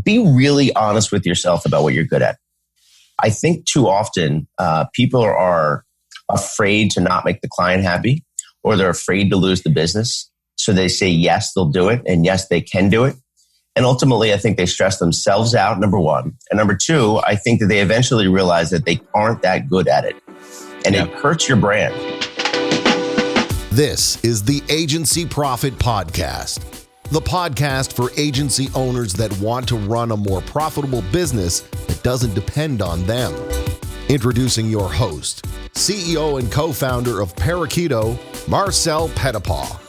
be really honest with yourself about what you're good at. I think too often people are afraid to not make the client happy, or they're afraid to lose the business. So they say, yes, they'll do it. And yes, they can do it. And ultimately, I think they stress themselves out, number one. And number two, I think that they eventually realize that they aren't that good at it. And it hurts your brand. This is the Agency Profit Podcast, the podcast for agency owners that want to run a more profitable business that doesn't depend on them. Introducing your host, CEO and co-founder of Parakeeto, Marcel Petitpas.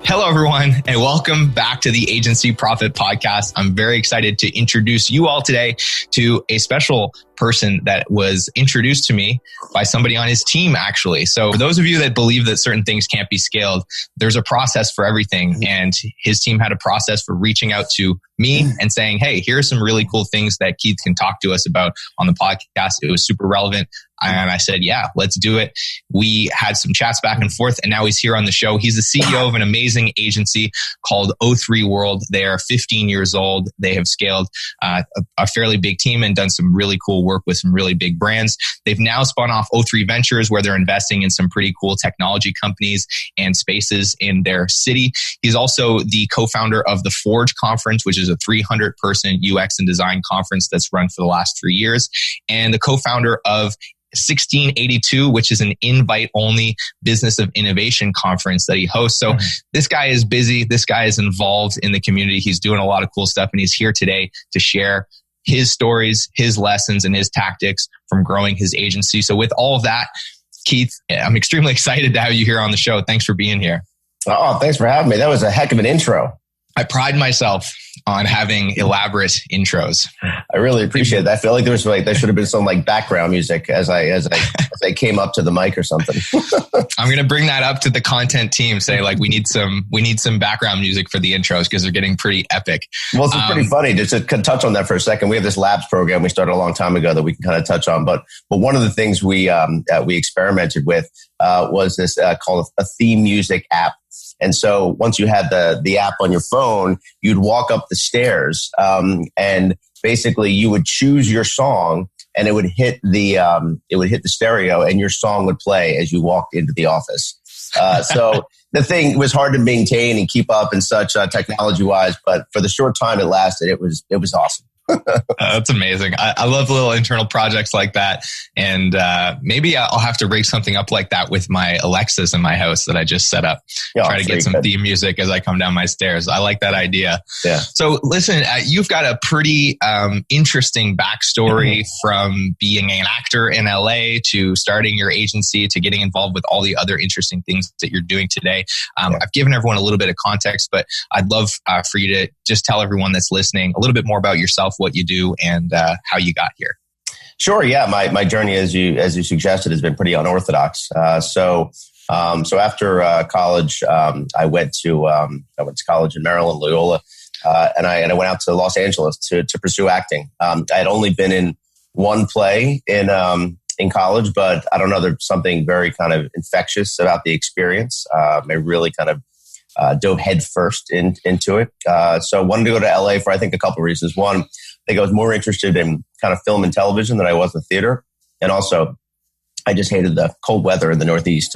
Hello, everyone, and welcome back to the Agency Profit Podcast. I'm very excited to introduce you all today to a special person that was introduced to me by somebody on his team, actually. So for those of you that believe that certain things can't be scaled, there's a process for everything. And his team had a process for reaching out to me and saying, hey, here are some really cool things that Keith can talk to us about on the podcast. It was super relevant. And I said, yeah, let's do it. We had some chats back and forth, and now he's here on the show. He's the CEO of an amazing agency called O3 World. They are 15 years old. They have scaled a fairly big team and done some really cool work with some really big brands. They've now spun off O3 Ventures, where they're investing in some pretty cool technology companies and spaces in their city. He's also the co-founder of the Forge Conference, which is a 300-person UX and design conference that's run for the last 3 years, and the co-founder of 1682, which is an invite-only business of innovation conference that he hosts. So this guy is busy. This guy is involved in the community. He's doing a lot of cool stuff, and he's here today to share his stories, his lessons, and his tactics from growing his agency. So with all of that, Keith, I'm extremely excited to have you here on the show. Thanks for being here. Oh, thanks for having me. That was a heck of an intro. I pride myself on having elaborate intros. I really appreciate it. I feel like there should have been some background music as I came up to the mic or something. I'm going to bring that up to the content team. Say we need some background music for the intros because they're getting pretty epic. Well, it's pretty funny. Just to touch on that for a second, we have this labs program we started a long time ago that we can kind of touch on. But one of the things we experimented with was this called a theme music app. And so once you had the app on your phone, you'd walk up the stairs, and basically you would choose your song, and it would hit the stereo, and your song would play as you walked into the office. So the thing was hard to maintain and keep up and such technology wise, but for the short time it lasted, it was awesome. That's amazing. I love little internal projects like that. And maybe I'll have to rig something up like that with my Alexas in my house that I just set up. Try to get some theme music as I come down my stairs. I like that idea. Yeah. So listen, you've got a pretty interesting backstory from being an actor in LA to starting your agency to getting involved with all the other interesting things that you're doing today. I've given everyone a little bit of context, but I'd love for you to just tell everyone that's listening a little bit more about yourself, what you do, and how you got here. Sure. Yeah. My journey, as you suggested, has been pretty unorthodox. So after college, I went to college in Maryland, Loyola, and I went out to Los Angeles to pursue acting. I had only been in one play in college, but I don't know, there's something very kind of infectious about the experience. I really kind of dove headfirst into it. So I wanted to go to LA for, I think, a couple of reasons. One, I think I was more interested in kind of film and television than I was in theater. And also, I just hated the cold weather in the Northeast.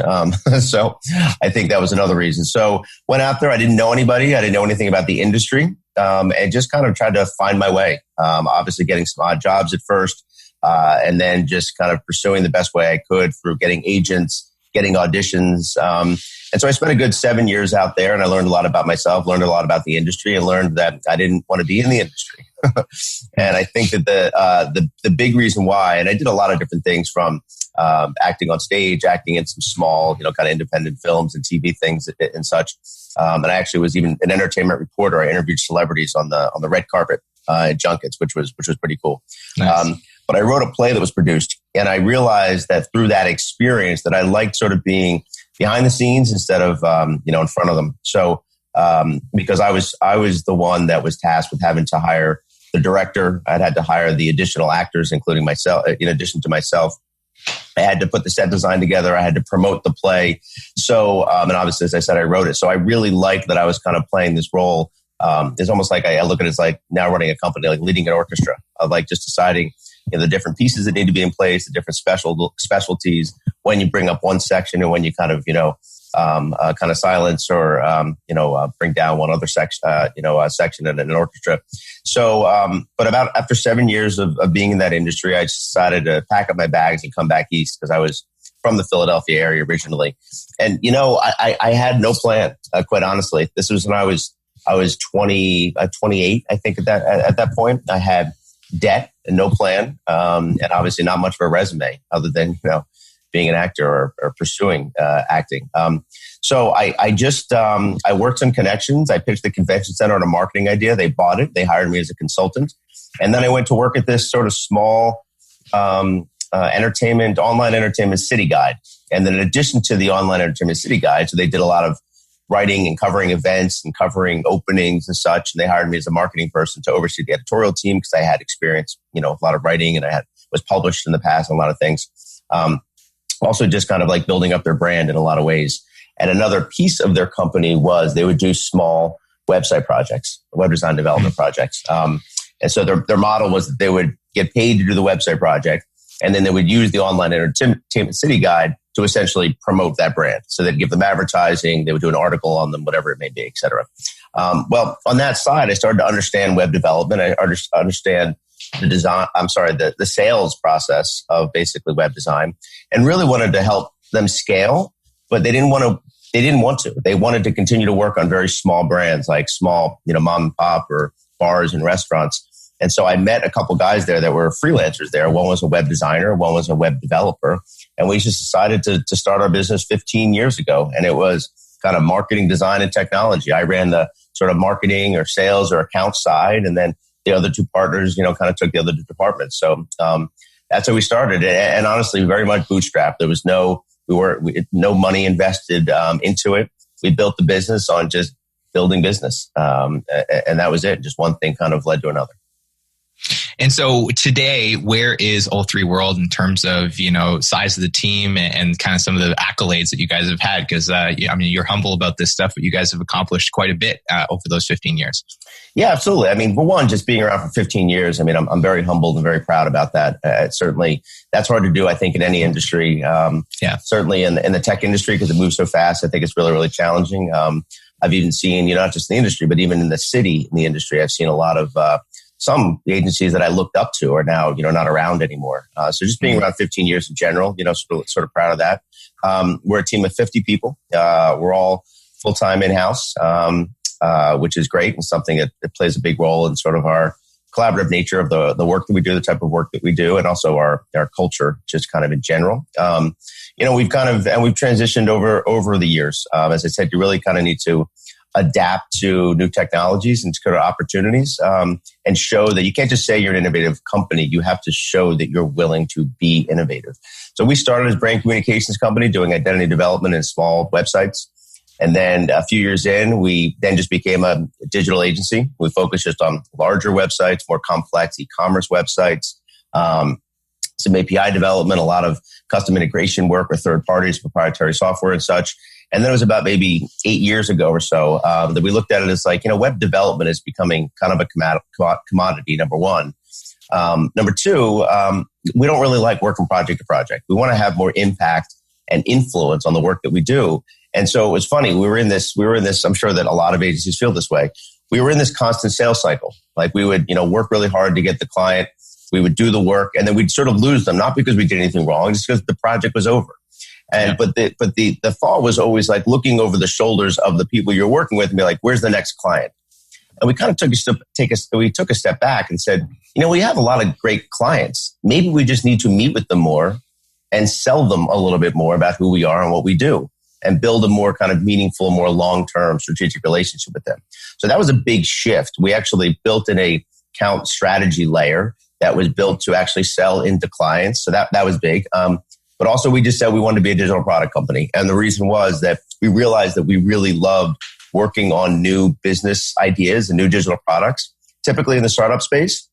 So I think that was another reason. So went out there. I didn't know anybody. I didn't know anything about the industry, and just kind of tried to find my way. Obviously getting some odd jobs at first, and then just kind of pursuing the best way I could through getting agents, getting auditions. And so I spent a good 7 years out there, and I learned a lot about myself, learned a lot about the industry, and learned that I didn't want to be in the industry. And I think that the big reason why, and I did a lot of different things from acting on stage, acting in some small, kind of independent films and TV things and such. And I actually was even an entertainment reporter. I interviewed celebrities on the red carpet at junkets, which was pretty cool. Nice. But I wrote a play that was produced, and I realized that through that experience that I liked sort of being behind the scenes instead of in front of them. So because I was the one that was tasked with having to hire the director, I'd had to hire the additional actors, including myself, in addition to myself. I had to put the set design together. I had to promote the play. So, and obviously, as I said, I wrote it. So I really liked that I was kind of playing this role. It's almost like I look at it as like now running a company, like leading an orchestra, of like just deciding, the different pieces that need to be in place, the different specialties, when you bring up one section and when you kind of, kind of silence or, bring down one other section, section in an orchestra. So, but about after 7 years of being in that industry, I just decided to pack up my bags and come back east because I was from the Philadelphia area originally. And, I had no plan, quite honestly. This was when I was 28, I think at that point. I had debt and no plan, and obviously not much of a resume other than, being an actor or pursuing acting. So I worked some connections. I pitched the convention center on a marketing idea. They bought it. They hired me as a consultant. And then I went to work at this sort of small online entertainment city guide. And then in addition to the online entertainment city guide, so they did a lot of writing and covering events and covering openings and such. And they hired me as a marketing person to oversee the editorial team because I had experience, a lot of writing and was published in the past on a lot of things. Also just kind of like building up their brand in a lot of ways. And another piece of their company was they would do small website projects, web design development projects. And so their model was that they would get paid to do the website project, and then they would use the online entertainment city guide to essentially promote that brand. So they'd give them advertising, they would do an article on them, whatever it may be, et cetera. Well, on that side, I started to understand web development. I understand the sales process of basically web design, and really wanted to help them scale, but they didn't want to. They wanted to continue to work on very small brands, like small, mom and pop or bars and restaurants. And so I met a couple guys there that were freelancers there. One was a web designer, one was a web developer. And we just decided to start our business 15 years ago. And it was kind of marketing, design, and technology. I ran the sort of marketing or sales or account side. And then the other two partners, kind of took the other two departments. So that's how we started. And honestly, very much bootstrapped. There was no money invested into it. We built the business on just building business. And that was it. Just one thing kind of led to another. And so today, where is O3 World in terms of, size of the team and kind of some of the accolades that you guys have had? Because, you're humble about this stuff, but you guys have accomplished quite a bit over those 15 years. Yeah, absolutely. For one, just being around for 15 years, I'm very humbled and very proud about that. Certainly, that's hard to do, I think, in any industry. Certainly in the tech industry, because it moves so fast, I think it's really, really challenging. I've even seen, not just in the industry, but even in the industry, I've seen a lot of some agencies that I looked up to are now, not around anymore. So just being around 15 years in general, sort of proud of that. We're a team of 50 people. We're all full-time in-house, which is great and something that plays a big role in sort of our collaborative nature of the work that we do, the type of work that we do, and also our culture, just kind of in general. We've transitioned over the years. As I said, you really kind of need to adapt to new technologies and to kind of opportunities, and show that you can't just say you're an innovative company. You have to show that you're willing to be innovative. So we started as a brand communications company doing identity development and small websites. And then a few years in, we then just became a digital agency. We focused just on larger websites, more complex e-commerce websites, some API development, a lot of custom integration work with third parties, proprietary software and such. And then it was about maybe 8 years ago or so that we looked at it as like, web development is becoming kind of a commodity, number one. Number two, we don't really like working project to project. We want to have more impact and influence on the work that we do. And so it was funny. We were in this, I'm sure that a lot of agencies feel this way. We were in this constant sales cycle. Like we would, work really hard to get the client. We would do the work and then we'd sort of lose them, not because we did anything wrong, just because the project was over. And, but the thought was always like looking over the shoulders of the people you're working with and be like, where's the next client? And we kind of took a step back and said, we have a lot of great clients. Maybe we just need to meet with them more and sell them a little bit more about who we are and what we do and build a more kind of meaningful, more long-term strategic relationship with them. So that was a big shift. We actually built in a account strategy layer that was built to actually sell into clients. So that was big. But also we just said we wanted to be a digital product company. And the reason was that we realized that we really loved working on new business ideas and new digital products, typically in the startup space.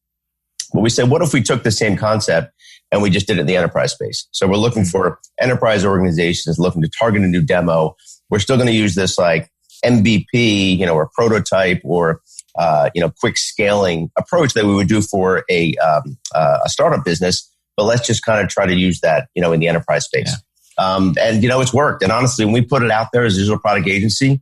But we said, what if we took the same concept and we just did it in the enterprise space. So we're looking for enterprise organizations looking to target a new demo. We're still going to use this like MVP, or prototype or, quick scaling approach that we would do for a startup business. But let's just kind of try to use that, in the enterprise space. Yeah. It's worked. And honestly, when we put it out there as a digital product agency,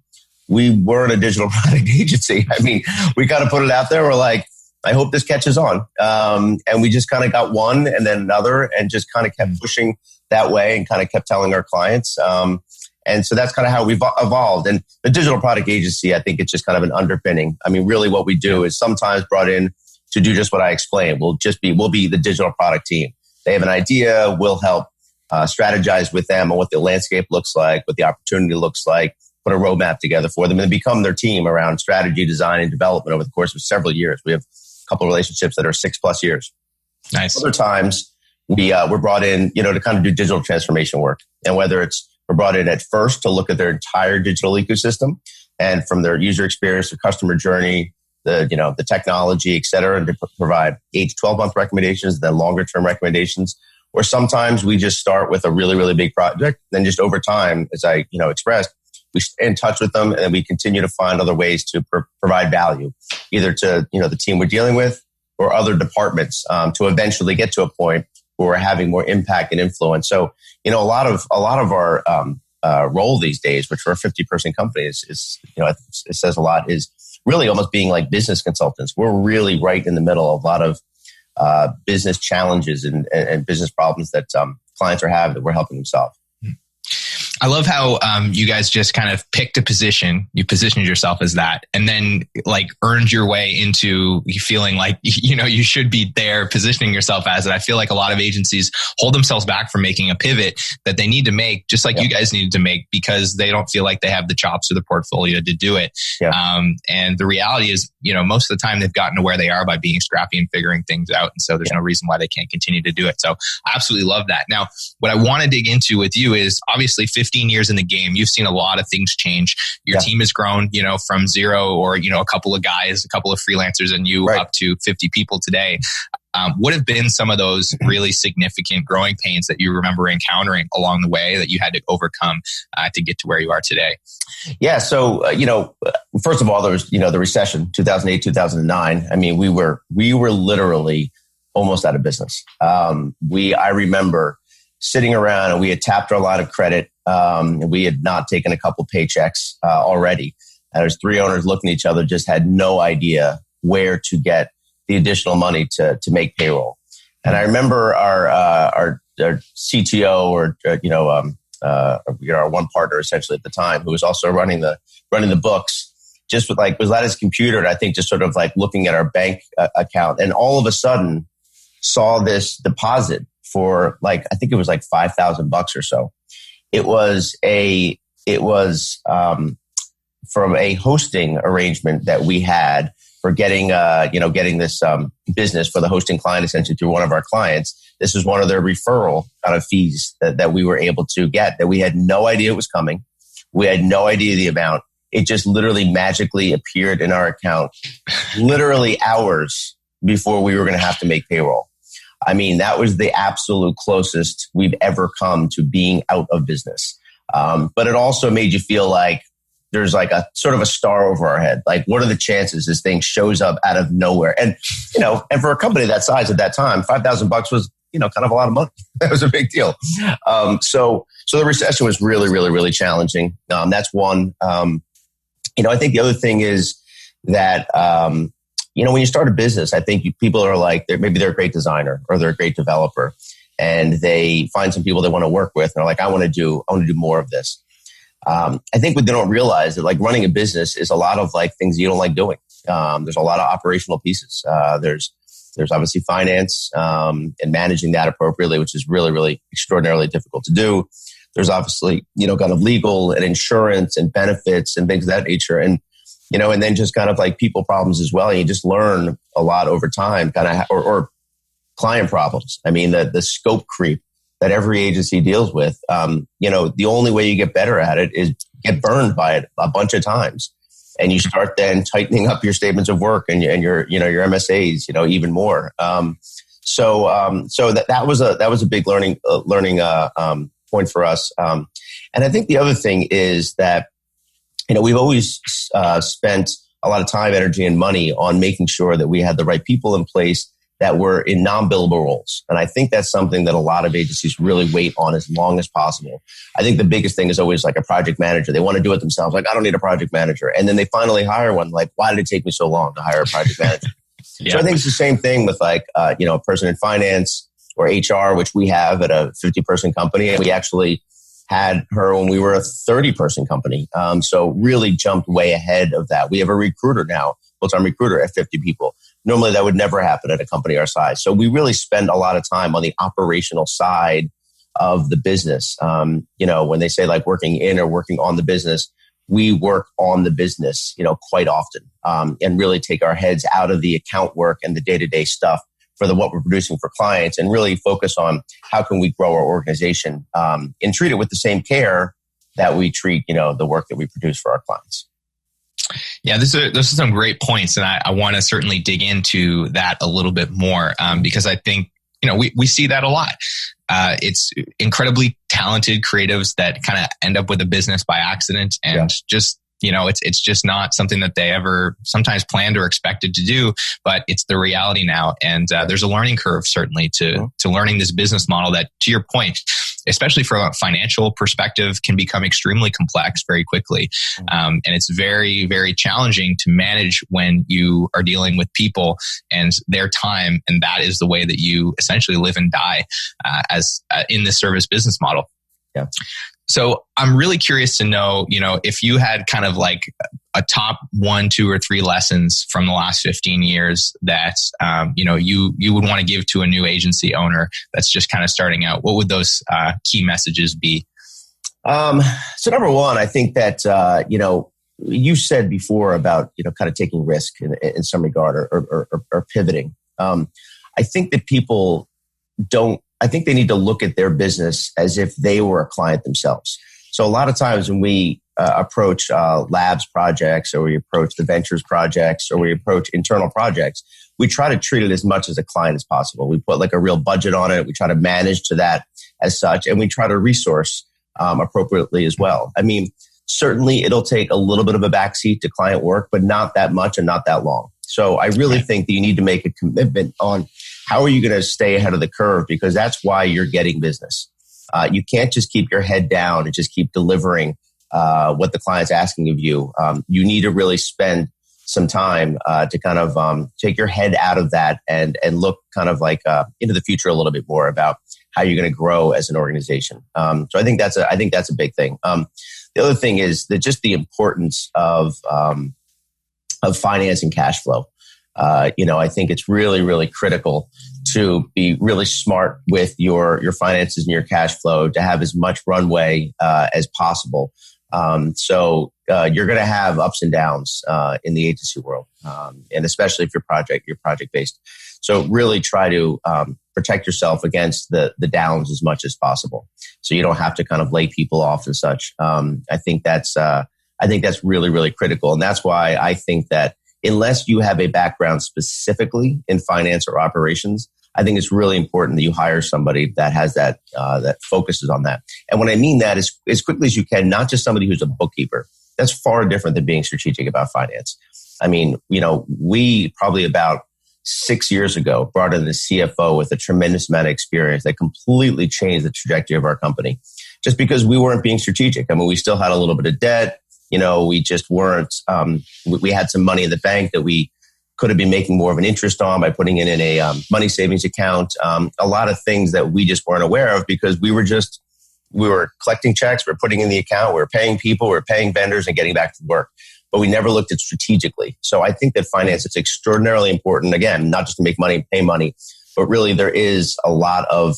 we weren't a digital product agency. I mean, we kind of put it out there. We're like, I hope this catches on. And we just kind of got one and then another and just kind of kept pushing that way and kind of kept telling our clients. And so that's kind of how we've evolved. And the digital product agency, I think it's just kind of an underpinning. I mean, really what we do is sometimes brought in to do just what I explained. We'll be the digital product team. They have an idea. We'll help strategize with them on what the landscape looks like, what the opportunity looks like, put a roadmap together for them and become their team around strategy, design, and development over the course of several years. We have a couple of relationships that are 6+ years. Nice. Other times we're brought in, to kind of do digital transformation work. And whether we're brought in at first to look at their entire digital ecosystem and from their user experience, their customer journey, the technology, et cetera, and to provide 8 to 12 month recommendations, then longer term recommendations. Or sometimes we just start with a really, really big project. Then just over time, as I, expressed, we stay in touch with them and then we continue to find other ways to provide value, either to, the team we're dealing with or other departments to eventually get to a point where we're having more impact and influence. So, a lot of our role these days, which we're a 50-person company, is it says a lot, is really almost being like business consultants. We're really right in the middle of a lot of business challenges and business problems that clients are having that we're helping them solve. I love how you guys just kind of picked a position. You positioned yourself as that, and then like earned your way into feeling like you should be there, positioning yourself as it. I feel like a lot of agencies hold themselves back from making a pivot that they need to make, just like you guys needed to make, because they don't feel like they have the chops or the portfolio to do it. Yeah. And the reality is, most of the time they've gotten to where they are by being scrappy and figuring things out, and so there's no reason why they can't continue to do it. So I absolutely love that. Now, what I want to dig into with you is obviously 15 years in the game, you've seen a lot of things change. Your team has grown, from zero or, a couple of guys, a couple of freelancers and you up to 50 people today. What have been some of those really significant growing pains that you remember encountering along the way that you had to overcome to get to where you are today? Yeah. So, first of all, there was, the recession, 2008, 2009. I mean, we were literally almost out of business. I remember sitting around and we had tapped our line of credit. And we had not taken a couple paychecks already. And there's 3 owners looking at each other, just had no idea where to get the additional money to make payroll. And I remember our CTO or our one partner essentially at the time, who was also running the books, just was at his computer and I think just sort of like looking at our bank account, and all of a sudden saw this deposit for I think it was like $5,000 or so. It was from a hosting arrangement that we had for getting this business for the hosting client essentially through one of our clients. This was one of their referral kind of fees that we were able to get, that we had no idea it was coming. We had no idea the amount. It just literally magically appeared in our account, literally hours before we were going to have to make payroll. I mean, that was the absolute closest we've ever come to being out of business. But it also made you feel like there's like a sort of a star over our head. Like, what are the chances this thing shows up out of nowhere? And, and for a company that size at that time, $5,000 was, kind of a lot of money. That was a big deal. So the recession was really, really, really challenging. That's one. I think the other thing is that, when you start a business, I think people are like, maybe they're a great designer or they're a great developer, and they find some people they want to work with, and they're like, I want to do more of this. I think what they don't realize that like running a business is a lot of like things you don't like doing. There's a lot of operational pieces. There's obviously finance and managing that appropriately, which is really, really extraordinarily difficult to do. There's obviously, kind of legal and insurance and benefits and things of that nature. And and then just kind of like people problems as well. And you just learn a lot over time, kind of, or client problems. I mean, the scope creep that every agency deals with. The only way you get better at it is get burned by it a bunch of times. And you start then tightening up your statements of work and your MSAs, even more. So that was a big learning point for us. And I think the other thing is that, we've always spent a lot of time, energy, and money on making sure that we had the right people in place that were in non-billable roles. And I think that's something that a lot of agencies really wait on as long as possible. I think the biggest thing is always like a project manager. They want to do it themselves. Like, I don't need a project manager. And then they finally hire one. Like, why did it take me so long to hire a project manager? Yeah. So I think it's the same thing with like, a person in finance or HR, which we have at a 50-person company. And we actually had her when we were a 30-person company. So really jumped way ahead of that. We have a recruiter now, full-time recruiter at 50 people. Normally that would never happen at a company our size. So we really spend a lot of time on the operational side of the business. When they say like working in or working on the business, we work on the business, quite often, and really take our heads out of the account work and the day-to-day stuff for what we're producing for clients, and really focus on how can we grow our organization, and treat it with the same care that we treat, the work that we produce for our clients. Yeah, those are some great points. And I want to certainly dig into that a little bit more, because I think, we see that a lot. It's incredibly talented creatives that kind of end up with a business by accident, and just, it's just not something that they ever sometimes planned or expected to do, but it's the reality now. And there's a learning curve certainly to learning this business model that, to your point, especially from a financial perspective, can become extremely complex very quickly. And it's very, very challenging to manage when you are dealing with people and their time. And that is the way that you essentially live and die as in this service business model. Yeah. So I'm really curious to know, if you had kind of like a top 1, 2, or 3 lessons from the last 15 years that, you would want to give to a new agency owner that's just kind of starting out, what would those key messages be? So number one, I think that, you said before about, kind of taking risk in some regard or pivoting. I think that people I think they need to look at their business as if they were a client themselves. So a lot of times when we approach labs projects, or we approach the ventures projects, or we approach internal projects, we try to treat it as much as a client as possible. We put like a real budget on it. We try to manage to that as such, and we try to resource appropriately as well. I mean, certainly it'll take a little bit of a backseat to client work, but not that much and not that long. So I really think that you need to make a commitment on how are you going to stay ahead of the curve, because that's why you're getting business. You can't just keep your head down and just keep delivering what the client's asking of you. You need to really spend some time to kind of take your head out of that and look kind of like into the future a little bit more about how you're going to grow as an organization. So I think that's a big thing. The other thing is that just the importance of finance and cash flow. I think it's really, really critical to be really smart with your finances and your cash flow, to have as much runway as possible. So you're going to have ups and downs in the agency world, and especially if you're project based. So really try to protect yourself against the downs as much as possible, so you don't have to kind of lay people off and such. I think that's really, really critical, and that's why I think that unless you have a background specifically in finance or operations, I think it's really important that you hire somebody that has that focuses on that. And when I mean that is as quickly as you can, not just somebody who's a bookkeeper. That's far different than being strategic about finance. I mean, we probably about 6 years ago brought in the CFO with a tremendous amount of experience that completely changed the trajectory of our company, just because we weren't being strategic. I mean, we still had a little bit of debt. We just weren't, we had some money in the bank that we could have been making more of an interest on by putting it in a money savings account. A lot of things that we just weren't aware of, because we were collecting checks, we were putting in the account, we were paying people, we were paying vendors and getting back to work. But we never looked at strategically. So I think that finance is extraordinarily important. Again, not just to make money, pay money, but really there is a lot of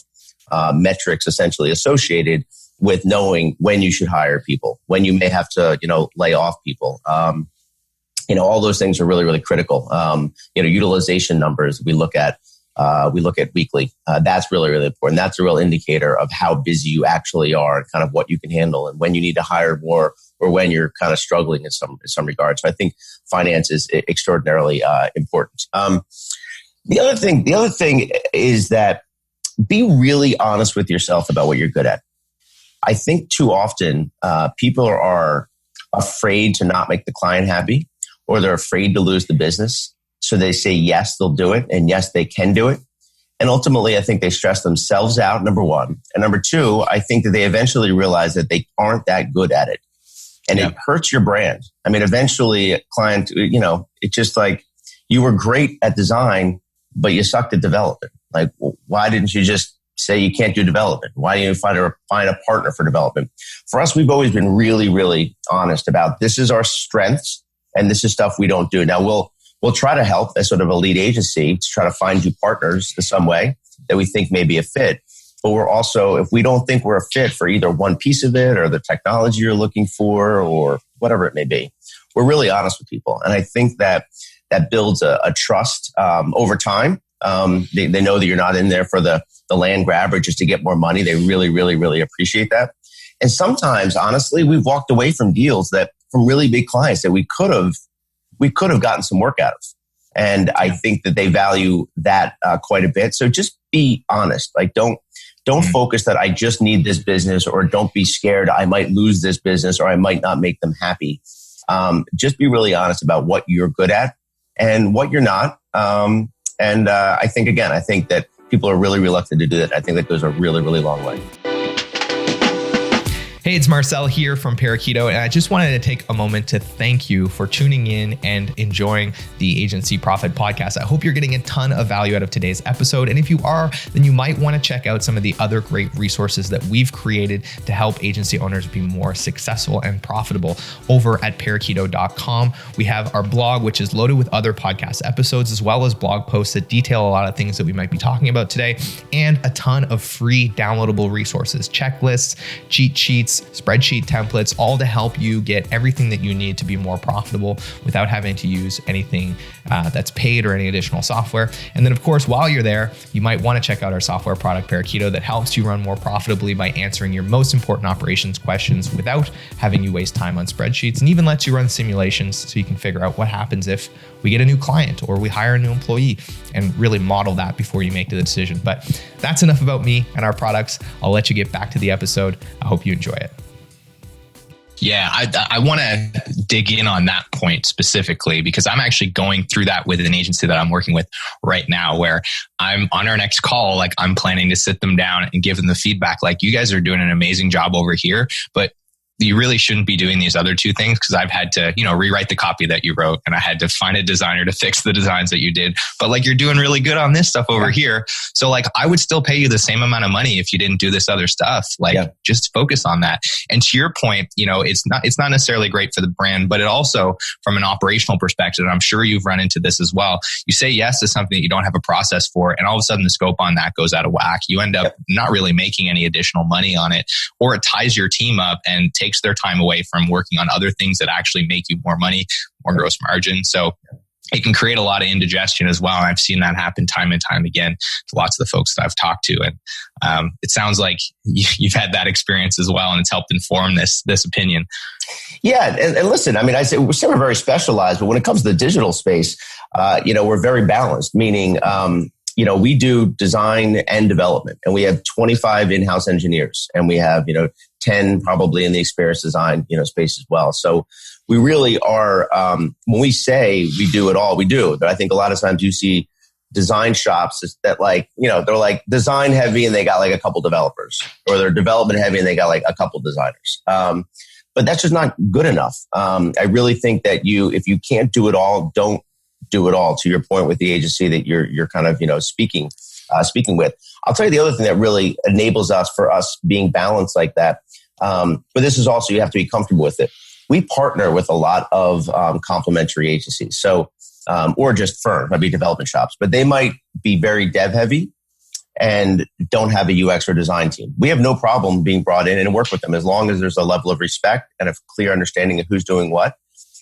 metrics essentially associated with knowing when you should hire people, when you may have to, lay off people. All those things are really, really critical. Utilization numbers we look at weekly. That's really, really important. That's a real indicator of how busy you actually are and kind of what you can handle, and when you need to hire more or when you're kind of struggling in some regard. So I think finance is extraordinarily important. The other thing is that be really honest with yourself about what you're good at. I think too often people are afraid to not make the client happy, or they're afraid to lose the business. So they say, yes, they'll do it. And yes, they can do it. And ultimately, I think they stress themselves out, number one. And number two, I think that they eventually realize that they aren't that good at it. And it hurts your brand. I mean, eventually a client, it's just like you were great at design, but you sucked at development. Like, why didn't you just say you can't do development? Why didn't you find a partner for development? For us, we've always been really, really honest about this is our strengths and this is stuff we don't do. Now, we'll try to help as sort of a lead agency to try to find you partners in some way that we think may be a fit. But we're also, if we don't think we're a fit for either one piece of it or the technology you're looking for or whatever it may be, we're really honest with people. And I think that builds a trust over time. They know that you're not in there for the land grab or just to get more money. They really, really, really appreciate that. And sometimes, honestly, we've walked away from deals from really big clients that we could have gotten some work out of. And I think that they value that quite a bit. So just be honest. Like, don't focus that I just need this business, or don't be scared I might lose this business or I might not make them happy. Just be really honest about what you're good at and what you're not. I think that people are really reluctant to do that. I think that goes a really, really long way. Hey, it's Marcel here from Parakeeto, and I just wanted to take a moment to thank you for tuning in and enjoying the Agency Profit Podcast. I hope you're getting a ton of value out of today's episode, and if you are, then you might want to check out some of the other great resources that we've created to help agency owners be more successful and profitable over at Parakeeto.com. We have our blog, which is loaded with other podcast episodes, as well as blog posts that detail a lot of things that we might be talking about today, and a ton of free downloadable resources, checklists, cheat sheets, spreadsheet templates, all to help you get everything that you need to be more profitable without having to use anything that's paid or any additional software. And then, of course, while you're there, you might want to check out our software product, Parakeeto, that helps you run more profitably by answering your most important operations questions without having you waste time on spreadsheets, and even lets you run simulations so you can figure out what happens if we get a new client or we hire a new employee, and really model that before you make the decision. But that's enough about me and our products. I'll let you get back to the episode. I hope you enjoy it. Yeah, I want to dig in on that point specifically, because I'm actually going through that with an agency that I'm working with right now, where I'm on our next call, like I'm planning to sit them down and give them the feedback. Like, you guys are doing an amazing job over here, but you really shouldn't be doing these other two things, because I've had to, rewrite the copy that you wrote, and I had to find a designer to fix the designs that you did. But like, you're doing really good on this stuff over here. So like, I would still pay you the same amount of money if you didn't do this other stuff. Like, just focus on that. And to your point, it's not necessarily great for the brand, but it also, from an operational perspective, and I'm sure you've run into this as well. You say yes to something that you don't have a process for, and all of a sudden the scope on that goes out of whack. You end up not really making any additional money on it, or it ties your team up and takes their time away from working on other things that actually make you more money, more gross margin. So it can create a lot of indigestion as well. And I've seen that happen time and time again to lots of the folks that I've talked to. And it sounds like you've had that experience as well, and it's helped inform this opinion. Yeah. And listen, I mean, I say we're still very specialized, but when it comes to the digital space, we're very balanced, meaning, we do design and development, and we have 25 in-house engineers, and we have, 10 probably in the experience design, space as well. So we really are, when we say we do it all, we do. But I think a lot of times you see design shops that they're like design heavy and they got like a couple developers, or they're development heavy and they got like a couple designers. But that's just not good enough. I really think that if you can't do it all, don't do it all, to your point with the agency that you're kind of, speaking with. I'll tell you the other thing that really enables for us being balanced like that. But this is also, you have to be comfortable with it. We partner with a lot of complementary agencies. So, or just firms, might be development shops, but they might be very dev heavy and don't have a UX or design team. We have no problem being brought in and work with them, as long as there's a level of respect and a clear understanding of who's doing what.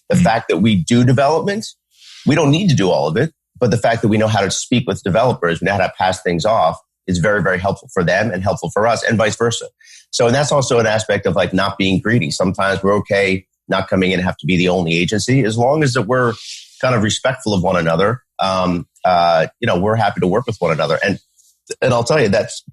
The fact that we do development, we don't need to do all of it, but the fact that we know how to speak with developers, we know how to pass things off, is very, very helpful for them and helpful for us, and vice versa. So, and that's also an aspect of like not being greedy. Sometimes we're okay not coming in and have to be the only agency, as long as that we're kind of respectful of one another we're happy to work with one another. And I'll tell you, that's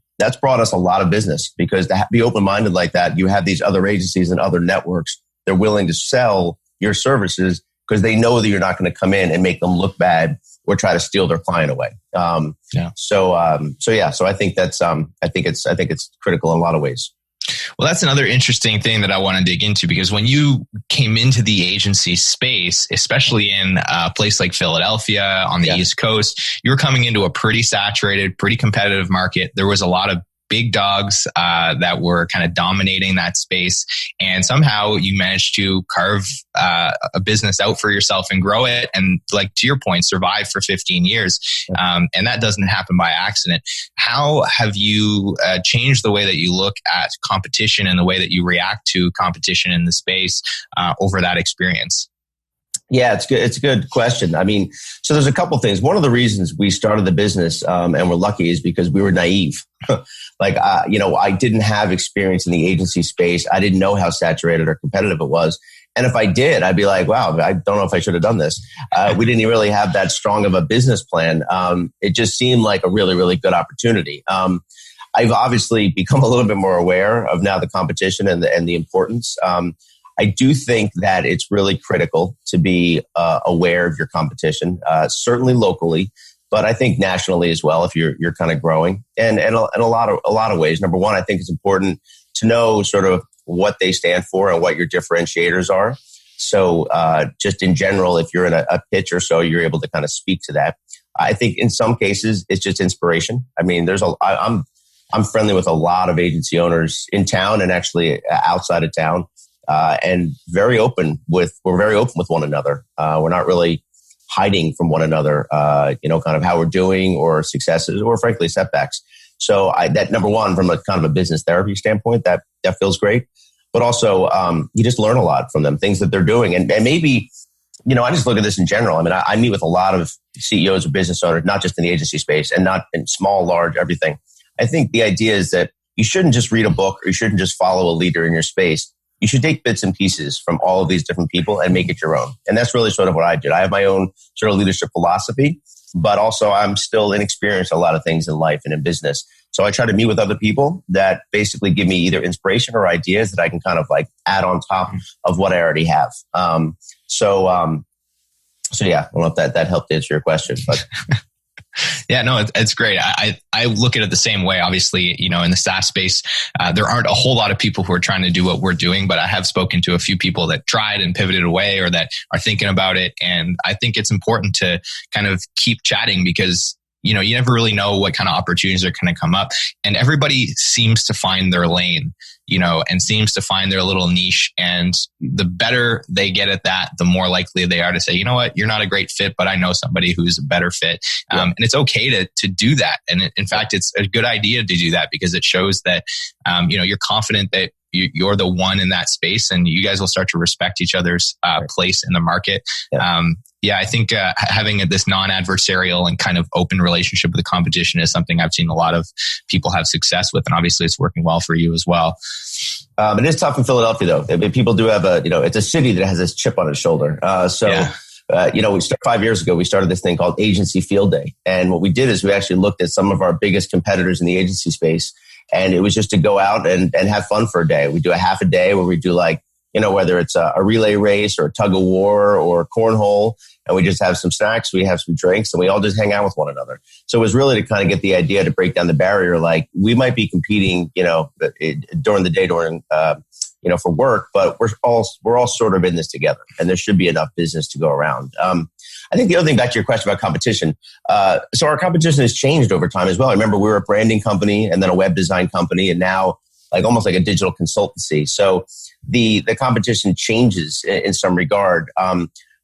brought us a lot of business, because to be open-minded like that, you have these other agencies and other networks. They're willing to sell your services because they know that you're not going to come in and make them look bad or try to steal their client away. So I think that's, I think it's critical in a lot of ways. Well, that's another interesting thing that I want to dig into, because when you came into the agency space, especially in a place like Philadelphia on the East Coast, you were coming into a pretty saturated, pretty competitive market. There was a lot of big dogs that were kind of dominating that space. And somehow you managed to carve a business out for yourself and grow it. And like, to your point, survive for 15 years. And that doesn't happen by accident. How have you changed the way that you look at competition and the way that you react to competition in the space over that experience? Yeah, it's good. It's a good question. I mean, so there's a couple things. One of the reasons we started the business and we're lucky is because we were naive. I didn't have experience in the agency space. I didn't know how saturated or competitive it was. And if I did, I'd be like, wow, I don't know if I should have done this. We didn't really have that strong of a business plan. It just seemed like a really, really good opportunity. I've obviously become a little bit more aware of now the competition and the importance. I do think that it's really critical to be aware of your competition, certainly locally, but I think nationally as well if you're kind of growing. And in a lot of ways. Number one, I think it's important to know sort of what they stand for and what your differentiators are. So just in general, if you're in a pitch or so, you're able to kind of speak to that. I think in some cases it's just inspiration. I mean, I'm friendly with a lot of agency owners in town and actually outside of town. And we're very open with one another. We're not really hiding from one another, kind of how we're doing or successes or frankly setbacks. So that number one, from a kind of a business therapy standpoint, that feels great. But also, you just learn a lot from them, things that they're doing. And maybe, I just look at this in general. I mean, I meet with a lot of CEOs or business owners, not just in the agency space and not in small, large, everything. I think the idea is that you shouldn't just read a book or you shouldn't just follow a leader in your space. You should take bits and pieces from all of these different people and make it your own. And that's really sort of what I did. I have my own sort of leadership philosophy, but also I'm still inexperienced in a lot of things in life and in business. So I try to meet with other people that basically give me either inspiration or ideas that I can kind of like add on top of what I already have. So yeah, I don't know if that helped answer your question, but... Yeah, no, it's great. I look at it the same way. Obviously, in the SaaS space, there aren't a whole lot of people who are trying to do what we're doing, but I have spoken to a few people that tried and pivoted away or that are thinking about it. And I think it's important to kind of keep chatting because, you never really know what kind of opportunities are going to come up. And everybody seems to find their lane, and seems to find their little niche. And the better they get at that, the more likely they are to say, you know what, you're not a great fit, but I know somebody who's a better fit. And it's okay to do that. And in fact, it's a good idea to do that because it shows that, you're confident that you're the one in that space and you guys will start to respect each other's place in the market. I think having this non-adversarial and kind of open relationship with the competition is something I've seen a lot of people have success with. And obviously it's working well for you as well. It is tough in Philadelphia though. I mean, people do have it's a city that has this chip on its shoulder. We 5 years ago, we started this thing called Agency Field Day. And what we did is we actually looked at some of our biggest competitors in the agency space. And it was just to go out and have fun for a day. We do a half a day where we do whether it's a relay race or a tug of war or cornhole, and we just have some snacks, we have some drinks, and we all just hang out with one another. So it was really to kind of get the idea to break down the barrier. Like we might be competing, during the day, for work, but we're all sort of in this together, and there should be enough business to go around. I think the other thing, back to your question about competition. So our competition has changed over time as well. I remember we were a branding company and then a web design company, and now almost like a digital consultancy. So the competition changes in some regard.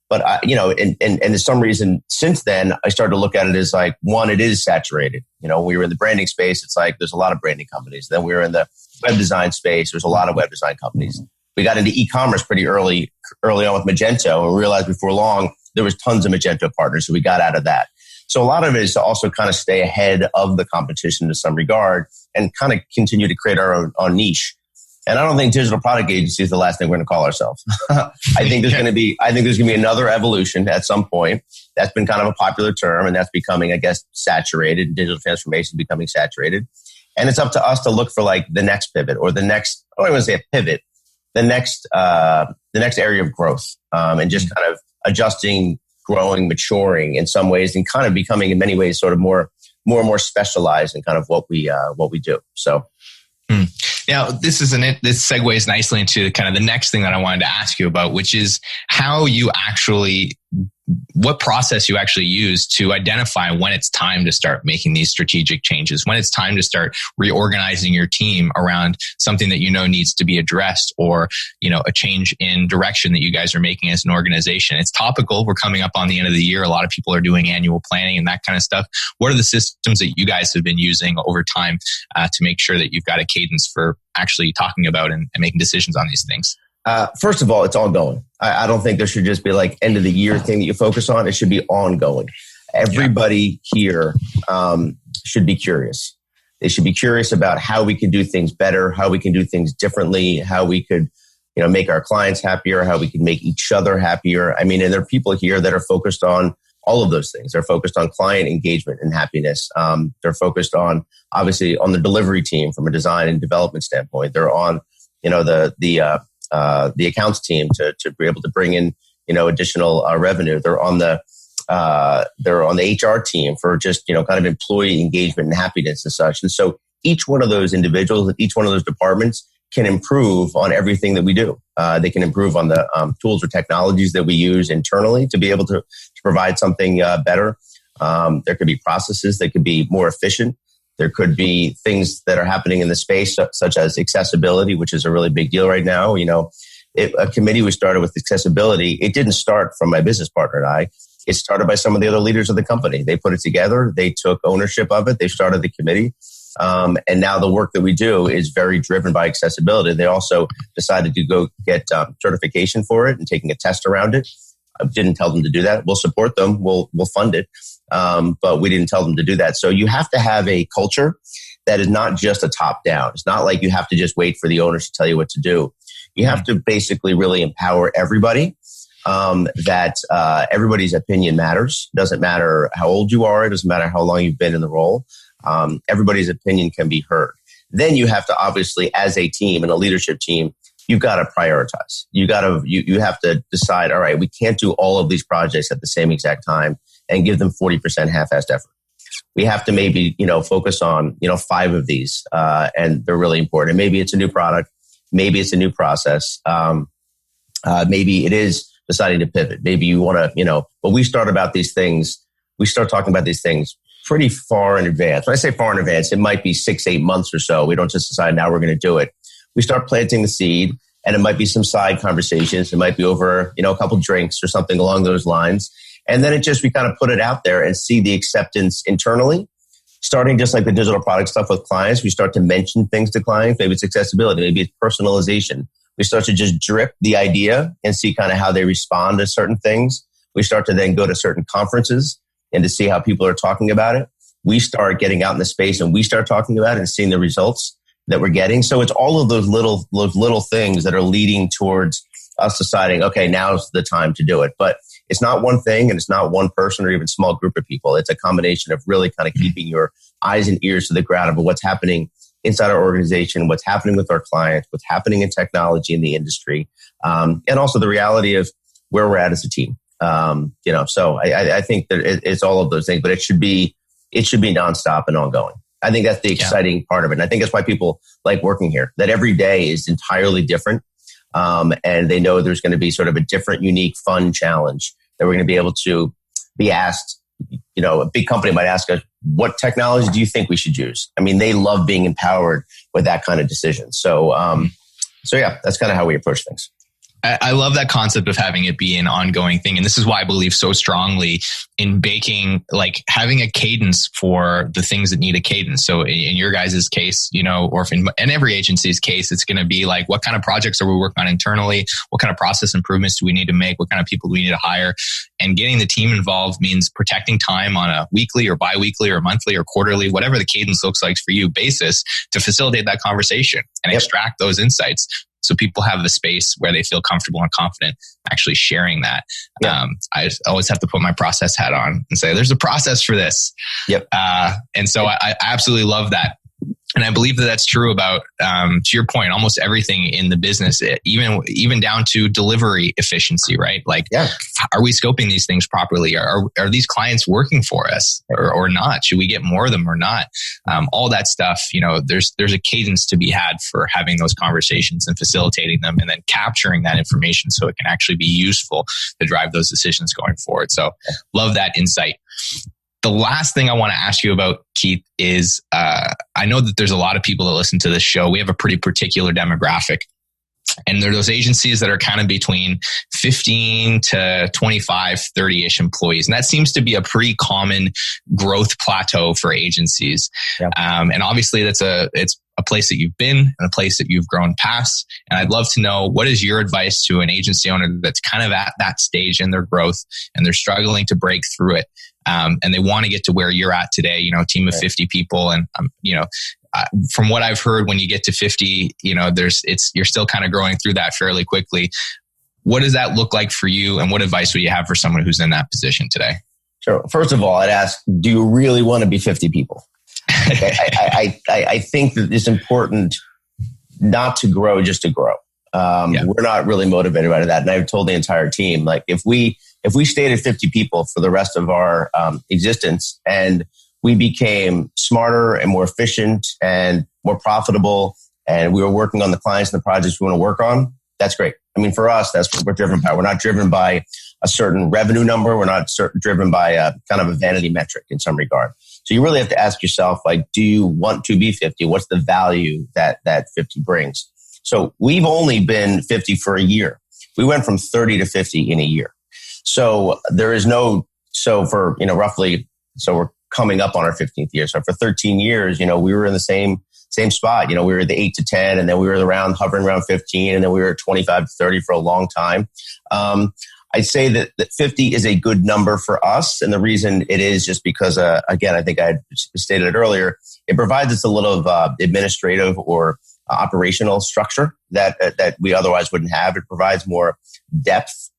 But and for some reason since then, I started to look at it as one, it is saturated. We were in the branding space. It's there's a lot of branding companies. Then we were in the web design space. There's a lot of web design companies. We got into e-commerce pretty early on with Magento, and we realized before long there was tons of Magento partners. So we got out of that. So a lot of it is to also kind of stay ahead of the competition to some regard and kind of continue to create our own niche. And I don't think digital product agency is the last thing we're going to call ourselves. I think there's going to be another evolution at some point. That's been kind of a popular term, and that's becoming, I guess, saturated. Digital transformation becoming saturated. And it's up to us to look for like the next pivot or the next, I don't even want to say a pivot, the next area of growth, and just kind of adjusting, growing, maturing in some ways, and kind of becoming in many ways sort of more and more specialized in kind of what we do. So. Now, this segues nicely into kind of the next thing that I wanted to ask you about, which is what process you actually use to identify when it's time to start making these strategic changes, when it's time to start reorganizing your team around something that you know needs to be addressed, or, a change in direction that you guys are making as an organization. It's topical. We're coming up on the end of the year. A lot of people are doing annual planning and that kind of stuff. What are the systems that you guys have been using over time to make sure that you've got a cadence for actually talking about and making decisions on these things? First of all, it's ongoing. I don't think there should just be like end of the year thing that you focus on. It should be ongoing. Everybody here should be curious. They should be curious about how we can do things better, how we can do things differently, how we could, make our clients happier, how we can make each other happier. I mean, and there are people here that are focused on all of those things. They're focused on client engagement and happiness. They're focused on, obviously, on the delivery team from a design and development standpoint. They're on, the accounts team to be able to bring in, additional revenue. They're on the HR team for just, kind of employee engagement and happiness and such. And so each one of those individuals and each one of those departments can improve on everything that we do. They can improve on the tools or technologies that we use internally to be able to provide something better. There could be processes that could be more efficient. There could be things that are happening in the space, such as accessibility, which is a really big deal right now. A committee we started with accessibility. It didn't start from my business partner and I. It started by some of the other leaders of the company. They put it together. They took ownership of it. They started the committee. And now the work that we do is very driven by accessibility. They also decided to go get certification for it and taking a test around it. I didn't tell them to do that. We'll support them. We'll fund it. But we didn't tell them to do that. So you have to have a culture that is not just a top down. It's not like you have to just wait for the owners to tell you what to do. You have to basically really empower everybody, that everybody's opinion matters. Doesn't matter how old you are. It doesn't matter how long you've been in the role. Everybody's opinion can be heard. Then you have to, obviously, as a team and a leadership team, you've got to prioritize. You have to decide, all right, we can't do all of these projects at the same exact time and give them 40% half-assed effort. We have to maybe, focus on, 5 of these, and they're really important. And maybe it's a new product. Maybe it's a new process. Maybe it is deciding to pivot. Maybe you want to, but we start talking about these things pretty far in advance. When I say far in advance, it might be 6-8 months or so. We don't just decide now we're going to do it. We start planting the seed, and it might be some side conversations. It might be over, a couple drinks or something along those lines. And then we kind of put it out there and see the acceptance internally. Starting just like the digital product stuff with clients, we start to mention things to clients. Maybe it's accessibility. Maybe it's personalization. We start to just drip the idea and see kind of how they respond to certain things. We start to then go to certain conferences and to see how people are talking about it. We start getting out in the space and we start talking about it and seeing the results that we're getting. So it's all of those little things that are leading towards us deciding, okay, now's the time to do it. But it's not one thing and it's not one person or even small group of people. It's a combination of really kind of keeping your eyes and ears to the ground of what's happening inside our organization, what's happening with our clients, what's happening in technology in the industry, and also the reality of where we're at as a team. So I think that it's all of those things, but it should be nonstop and ongoing. I think that's the exciting part of it. And I think that's why people like working here, that every day is entirely different. And they know there's going to be sort of a different, unique, fun challenge that we're going to be able to be asked. A big company might ask us, what technology do you think we should use? I mean, they love being empowered with that kind of decision. So yeah, that's kind of how we approach things. I love that concept of having it be an ongoing thing. And this is why I believe so strongly in baking, like having a cadence for the things that need a cadence. So in your guys' case, or in every agency's case, it's going to be like, what kind of projects are we working on internally? What kind of process improvements do we need to make? What kind of people do we need to hire? And getting the team involved means protecting time on a weekly or biweekly or monthly or quarterly, whatever the cadence looks like for you basis to facilitate that conversation and extract those insights. So people have the space where they feel comfortable and confident actually sharing that. Yeah. I always have to put my process hat on and say, there's a process for this. Yep. And so I absolutely love that. And I believe that that's true about, to your point, almost everything in the business, even down to delivery efficiency, right? Like, are we scoping these things properly? Are these clients working for us or not? Should we get more of them or not? All that stuff, there's a cadence to be had for having those conversations and facilitating them and then capturing that information so it can actually be useful to drive those decisions going forward. So love that insight. The last thing I want to ask you about, Keith, is I know that there's a lot of people that listen to this show. We have a pretty particular demographic. And there are those agencies that are kind of between 15 to 25, 30-ish employees. And that seems to be a pretty common growth plateau for agencies. Yep. And obviously it's a place that you've been and a place that you've grown past. And I'd love to know, what is your advice to an agency owner that's kind of at that stage in their growth and they're struggling to break through it? And they want to get to where you're at today, a team of 50 people. And, from what I've heard, when you get to 50, you're still kind of growing through that fairly quickly. What does that look like for you? And what advice would you have for someone who's in that position today? Sure. First of all, I'd ask, do you really want to be 50 people? I think that it's important not to grow just to grow. We're not really motivated by that. And I've told the entire team, like, if we stayed at 50 people for the rest of our existence and we became smarter and more efficient and more profitable, and we were working on the clients and the projects we want to work on, that's great. I mean, for us, that's what we're driven by. We're not driven by a certain revenue number. We're not driven by a kind of a vanity metric in some regard. So you really have to ask yourself, like, do you want to be 50? What's the value that 50 brings? So we've only been 50 for a year. We went from 30 to 50 in a year. So there is roughly, we're coming up on our 15th year. So for 13 years, we were in the same spot. We were at the 8 to 10, and then we were hovering around 15, and then we were at 25 to 30 for a long time. I'd say that 50 is a good number for us. And the reason it is just because, again, I think I stated it earlier, it provides us a little of administrative or operational structure that we otherwise wouldn't have. It provides more depth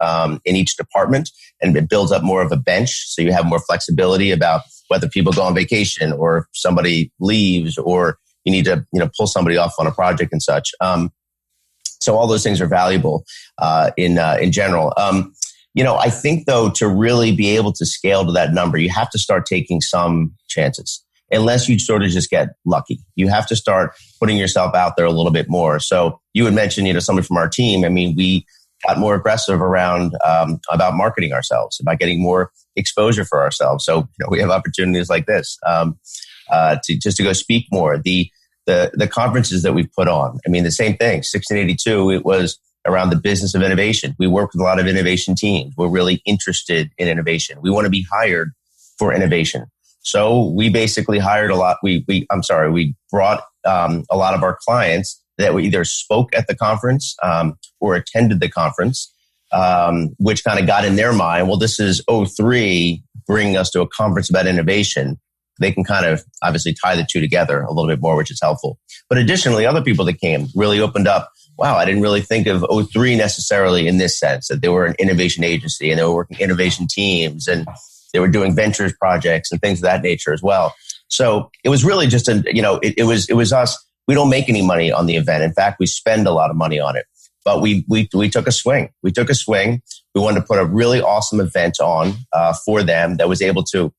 in each department, and it builds up more of a bench. So you have more flexibility about whether people go on vacation or if somebody leaves or you need to pull somebody off on a project and such. So all those things are valuable in general. I think, though, to really be able to scale to that number, you have to start taking some chances. Unless you sort of just get lucky, you have to start putting yourself out there a little bit more. So you had mentioned, somebody from our team. I mean, we got more aggressive around about marketing ourselves, about getting more exposure for ourselves. So we have opportunities like this to go speak more. The conferences that we've put on. I mean, the same thing. 1682. It was around the business of innovation. We work with a lot of innovation teams. We're really interested in innovation. We want to be hired for innovation. So we basically hired a lot. We brought a lot of our clients that we either spoke at the conference or attended the conference, which kind of got in their mind, well, this is 03 bringing us to a conference about innovation. They can kind of obviously tie the two together a little bit more, which is helpful. But additionally, other people that came really opened up. Wow, I didn't really think of 03 necessarily in this sense, that they were an innovation agency and they were working innovation teams and they were doing ventures projects and things of that nature as well. So it was really just it was us. We don't make any money on the event. In fact, we spend a lot of money on it. But we took a swing. We took a swing. We wanted to put a really awesome event on for them that was able to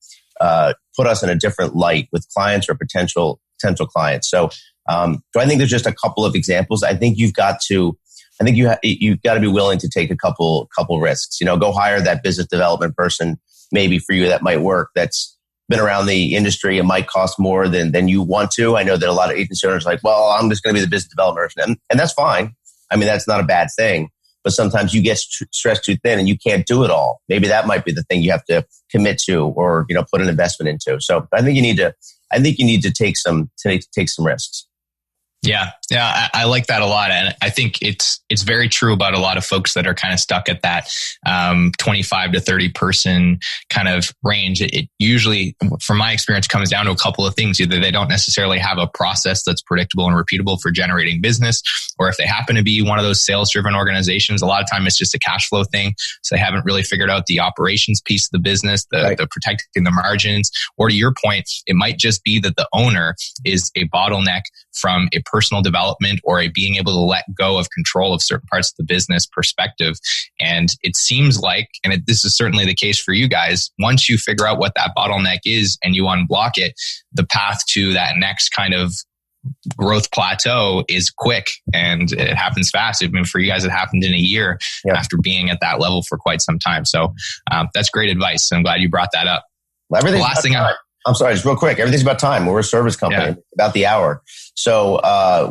put us in a different light with clients or potential clients. So I think there's just a couple of examples. I think you've got to be willing to take a couple risks. Go hire that business development person. Maybe for you that might work. That's been around the industry. It might cost more than you want to. I know that a lot of agency owners are like, well, I'm just going to be the business development person. And that's fine. I mean, that's not a bad thing. but sometimes you get stretched too thin and you can't do it all. Maybe that might be the thing you have to commit to, or, put an investment into. So I think you need to take some risks. Yeah. I like that a lot. And I think it's very true about a lot of folks that are kind of stuck at that 25 to 30 person kind of range. It usually, from my experience, comes down to a couple of things. Either they don't necessarily have a process that's predictable and repeatable for generating business, or if they happen to be one of those sales driven organizations, a lot of time it's just a cash flow thing. So they haven't really figured out the operations piece of the business, the protecting the margins. Or to your point, it might just be that the owner is a bottleneck from a personal development or a being able to let go of control of certain parts of the business perspective. And it seems like, and this is certainly the case for you guys, once you figure out what that bottleneck is and you unblock it, the path to that next kind of growth plateau is quick and it happens fast. I mean, for you guys, it happened in a year after being at that level for quite some time. So that's great advice. I'm glad you brought that up. Well, I'm sorry, just real quick. Everything's about time. We're a service company, about the hour. So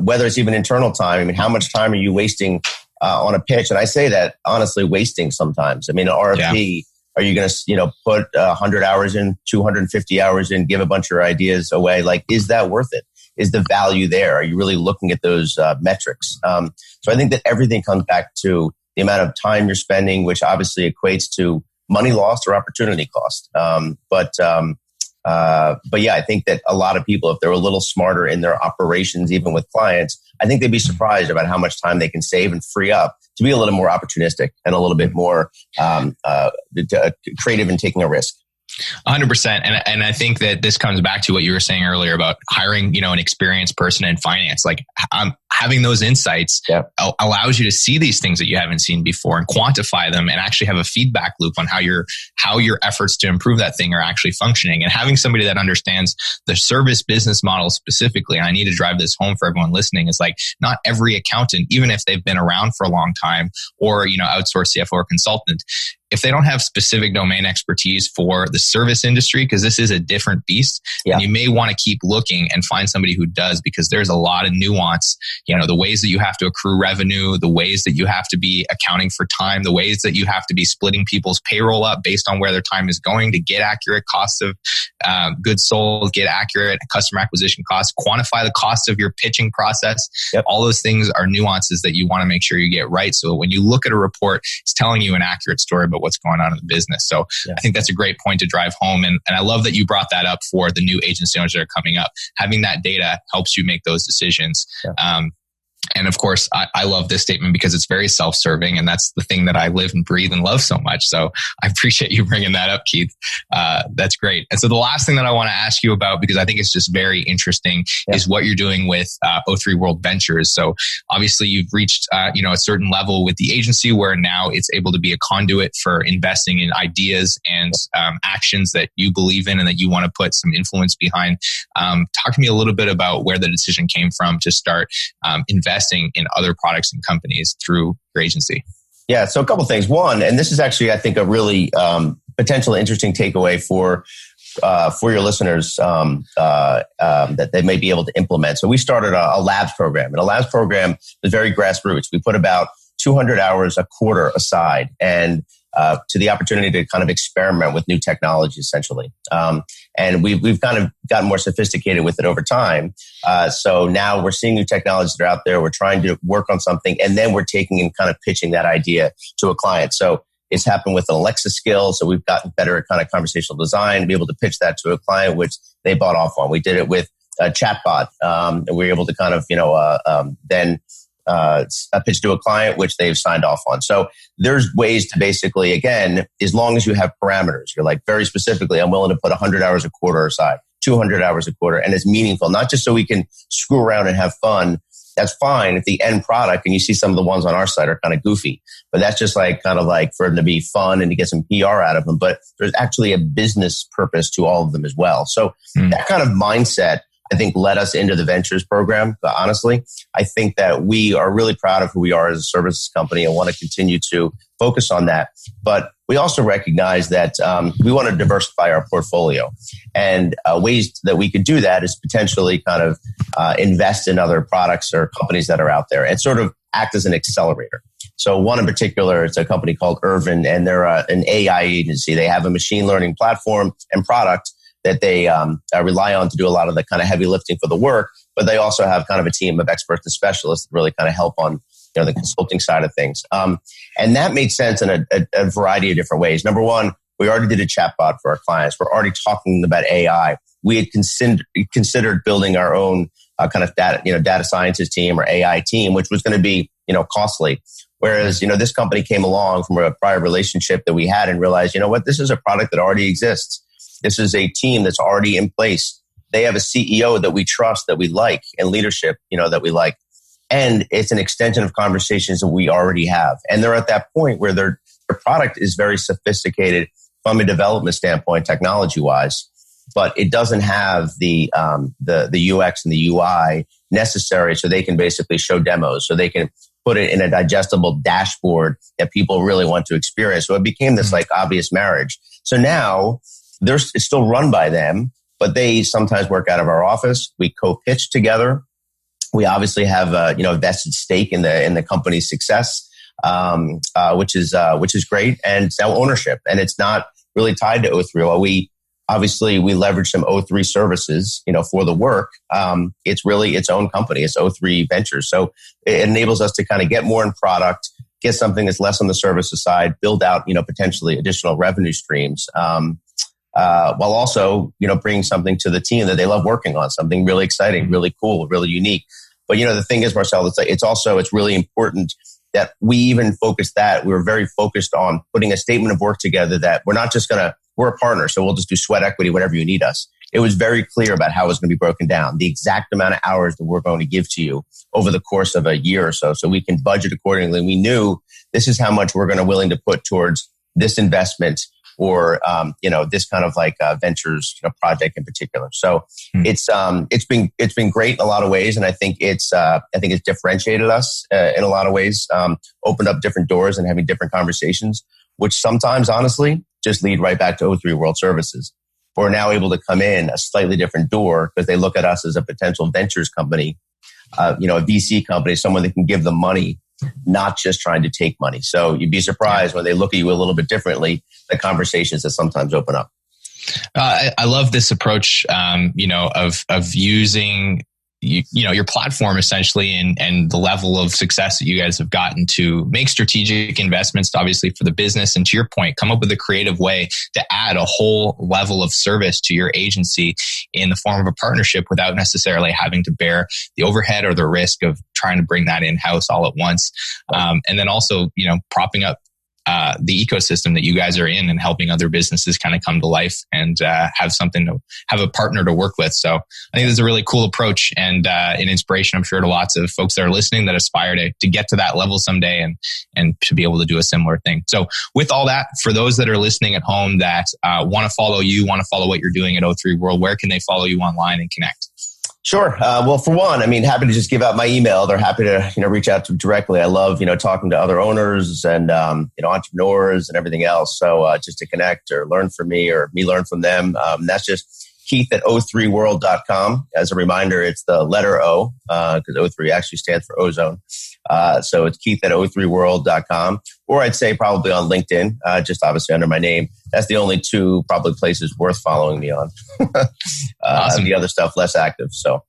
whether it's even internal time, I mean, how much time are you wasting on a pitch? And I say that honestly, wasting sometimes. I mean, an RFP, are you going to, put 100 hours in, 250 hours in, give a bunch of ideas away? Like, is that worth it? Is the value there? Are you really looking at those metrics? So I think that everything comes back to the amount of time you're spending, which obviously equates to money lost or opportunity cost. But yeah, I think that a lot of people, if they're a little smarter in their operations, even with clients, I think they'd be surprised about how much time they can save and free up to be a little more opportunistic and a little bit more creative in taking a risk. 100%. And I think that this comes back to what you were saying earlier about hiring, an experienced person in finance. Like having those insights allows you to see these things that you haven't seen before and quantify them and actually have a feedback loop on how your efforts to improve that thing are actually functioning. And having somebody that understands the service business model specifically, and I need to drive this home for everyone listening, is like not every accountant, even if they've been around for a long time or, outsourced CFO or consultant, if they don't have specific domain expertise for the service industry, because this is a different beast, and you may want to keep looking and find somebody who does, because there's a lot of nuance, the ways that you have to accrue revenue, the ways that you have to be accounting for time, the ways that you have to be splitting people's payroll up based on where their time is going to get accurate costs of goods sold, get accurate customer acquisition costs, quantify the cost of your pitching process. All those things are nuances that you want to make sure you get right. So when you look at a report, it's telling you an accurate story about what's going on in the business. So I think that's a great point to drive home. And I love that you brought that up for the new agency owners that are coming up. Having that data helps you make those decisions. And of course, I love this statement because it's very self-serving, and that's the thing that I live and breathe and love so much. So I appreciate you bringing that up, Keith. That's great. And so the last thing that I want to ask you about, because I think it's just very interesting, is what you're doing with O3 World Ventures. So obviously you've reached a certain level with the agency where now it's able to be a conduit for investing in ideas and actions that you believe in and that you want to put some influence behind. Talk to me a little bit about where the decision came from to start investing in other products and companies through your agency. Yeah, so a couple things. One, and this is actually, I think, a really potential interesting takeaway for your listeners that they may be able to implement. So we started a labs program, and a labs program is very grassroots. We put about 200 hours a quarter aside, and to the opportunity to kind of experiment with new technology, essentially. And we've kind of gotten more sophisticated with it over time. So now we're seeing new technologies that are out there. We're trying to work on something, and then we're taking and kind of pitching that idea to a client. So it's happened with an Alexa skill. So we've gotten better at kind of conversational design, be able to pitch that to a client, which they bought off on. We did it with a chatbot, and we were able to kind of, then a pitch to a client, which they've signed off on. So there's ways to basically, again, as long as you have parameters, you're like very specifically, I'm willing to put 100 hours a quarter aside, 200 hours a quarter, and it's meaningful, not just so we can screw around and have fun. That's fine if the end product, and you see some of the ones on our site are kind of goofy, but that's just like kind of like for them to be fun and to get some PR out of them. But there's actually a business purpose to all of them as well. So that kind of mindset, I think, led us into the ventures program. But honestly, I think that we are really proud of who we are as a services company and want to continue to focus on that. But we also recognize that we want to diversify our portfolio. And ways that we could do that is potentially kind of invest in other products or companies that are out there and sort of act as an accelerator. So one in particular, it's a company called Irvin, and they're an AI agency. They have a machine learning platform and product that they rely on to do a lot of the kind of heavy lifting for the work, but they also have kind of a team of experts and specialists that really kind of help on the consulting side of things. And that made sense in a variety of different ways. Number one, we already did a chatbot for our clients. We're already talking about AI. We had considered building our own kind of data scientist team or AI team, which was going to be costly. Whereas this company came along from a prior relationship that we had and realized, this is a product that already exists. This is a team that's already in place. They have a CEO that we trust, that we like, and leadership that we like. And it's an extension of conversations that we already have. And they're at that point where their product is very sophisticated from a development standpoint, technology-wise, but it doesn't have the UX and the UI necessary, so they can basically show demos, so they can put it in a digestible dashboard that people really want to experience. So it became this obvious marriage. So now it's still run by them, but they sometimes work out of our office. We co-pitch together. We obviously have a vested stake in the company's success, which is great, and it's now ownership, and it's not really tied to O3. We leverage some O3 services, for the work. It's really its own company. It's O3 Ventures, so it enables us to kind of get more in product, get something that's less on the services side, build out potentially additional revenue streams. While also, bringing something to the team that they love working on, something really exciting, really cool, really unique. But, the thing is, Marcel, it's really important that we even focus that. We were very focused on putting a statement of work together that we're not just we're a partner, so we'll just do sweat equity whenever you need us. It was very clear about how it was going to be broken down, the exact amount of hours that we're going to give to you over the course of a year or so we can budget accordingly. We knew this is how much we're going to willing to put towards this investment or this kind of ventures project in particular. So it's been great in a lot of ways, and I think it's differentiated us in a lot of ways, opened up different doors and having different conversations, which sometimes honestly just lead right back to O3 World Services. We're now able to come in a slightly different door because they look at us as a potential ventures company, a VC company, someone that can give them money, not just trying to take money. So you'd be surprised when they look at you a little bit differently, the conversations that sometimes open up. I love this approach, of using your platform essentially and the level of success that you guys have gotten to make strategic investments, obviously for the business. And to your point, come up with a creative way to add a whole level of service to your agency in the form of a partnership without necessarily having to bear the overhead or the risk of trying to bring that in-house all at once. And then also, propping up the ecosystem that you guys are in and helping other businesses kind of come to life and have a partner to work with. So I think this is a really cool approach and an inspiration, I'm sure, to lots of folks that are listening that aspire to get to that level someday and to be able to do a similar thing. So with all that, for those that are listening at home that want to follow you, want to follow what you're doing at O3 World, where can they follow you online and connect? Sure. Well, for one, happy to just give out my email. They're happy to, reach out to directly. I love, talking to other owners and, entrepreneurs and everything else. So, just to connect or learn from me or me learn from them. That's just Keith at o3world.com. As a reminder, it's the letter O, because O3 actually stands for ozone. So it's Keith at o3world.com, or I'd say probably on LinkedIn, just obviously under my name. That's the only two probably places worth following me on. Awesome. The other stuff, less active. So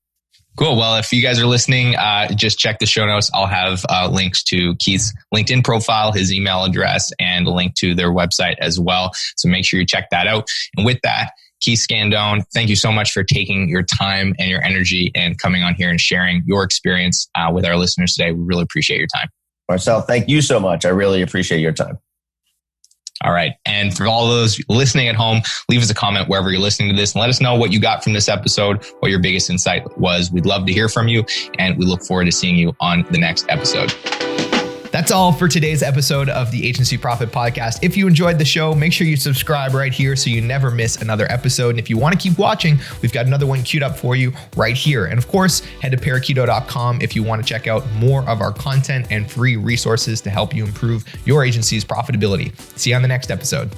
cool. Well, if you guys are listening, just check the show notes. I'll have links to Keith's LinkedIn profile, his email address, and a link to their website as well. So make sure you check that out. And with that, Keith Scandone, thank you so much for taking your time and your energy and coming on here and sharing your experience with our listeners today. We really appreciate your time. Marcel, thank you so much. I really appreciate your time. All right. And for all those listening at home, leave us a comment wherever you're listening to this and let us know what you got from this episode, what your biggest insight was. We'd love to hear from you, and we look forward to seeing you on the next episode. That's all for today's episode of the Agency Profit Podcast. If you enjoyed the show, make sure you subscribe right here so you never miss another episode. And if you want to keep watching, we've got another one queued up for you right here. And of course, head to parakeeto.com if you want to check out more of our content and free resources to help you improve your agency's profitability. See you on the next episode.